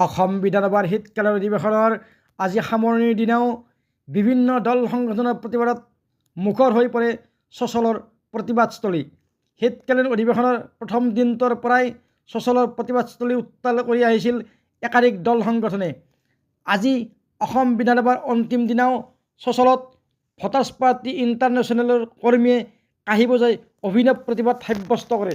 অসম বিধানসভাৰ শীতকালীন অধিৱেশনৰ আজি সামৰণিৰ দিনাও বিভিন্ন দল সংগঠনৰ প্ৰতিবাদত মুখৰ হৈ পৰে চচলৰ প্ৰতিবাদস্থলী। শীতকালীন অধিৱেশনৰ প্ৰথম দিনটোৰ পৰাই চচলৰ প্ৰতিবাদস্থলী উত্তাল কৰি আহিছিল একাধিক দল সংগঠনে। আজি অসম বিধানসভাৰ অন্তিম দিনাও চচলত ভোটাৰ্ছ পাৰ্টি ইণ্টাৰনেশ্যনেলৰ কৰ্মীয়ে কাঁহী বজাই অভিনৱ প্ৰতিবাদ সাব্যস্ত কৰে।